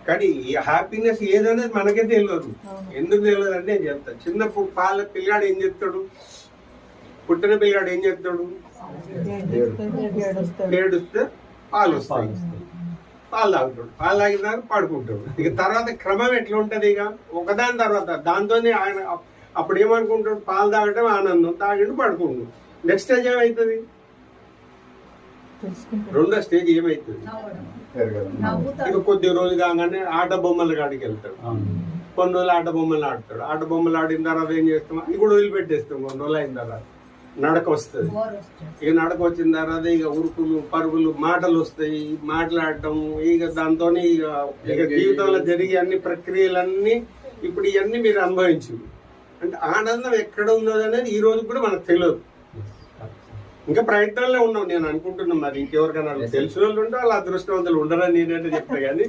కానీ ఈ హ్యాపీనెస్ ఏదనేది మనకే తెలియదు. ఎందుకు తెలియదు అంటే నేను చెప్తాను. చిన్నప్పుడు పిల్లాడు ఏం చెప్తాడు, పుట్టిన పిల్లాడు ఏం చెప్తాడు, ఏడుస్తే పాలు వస్తాయి, పాలు తాగుతాడు, పాలు తాగిన పడుకుంటాడు. ఇక తర్వాత క్రమం ఎట్లా ఉంటది, ఇక ఒకదాని తర్వాత దాంతోనే ఆయన అప్పుడు ఏమనుకుంటాడు, పాలు తాగటం ఆనందం, తాగిండు పడుకుంటాడు. నెక్స్ట్ స్టేజ్ ఏమవుతుంది, రెండో స్టేజ్ ఏమవుతుంది, ఇక కొద్ది రోజులు కాగానే ఆట బొమ్మల కాడికి వెళ్తాడు. కొన్ని రోజులు ఆట బొమ్మలు ఆడతాడు. ఆట బొమ్మలు ఆడిన తర్వాత ఏం చేస్తాం, అది కూడా వదిలిపెట్టేస్తాం. కొన్ని రోజులు అయిన తర్వాత నడక వస్తుంది. ఇక నడక వచ్చిన తర్వాత ఇక ఉరుకులు పరుగులు మాటలు వస్తాయి, మాట్లాడటం. ఇక దాంతో ఇక జీవితంలో జరిగే అన్ని ప్రక్రియలన్నీ ఇప్పుడు ఇవన్నీ మీరు అనుభవించు. అంటే ఆనందం ఎక్కడ ఉన్నది అనేది ఈ రోజు కూడా మనకు తెలియదు. ఇంకా ప్రయత్నాల్లో ఉన్నాం నేను అనుకుంటున్నాను. మరి ఇంకెవరికైనా తెలిసిన వాళ్ళు ఉంటే వాళ్ళ అదృష్టవంతులు ఉండరని నేనంటే చెప్తా. కానీ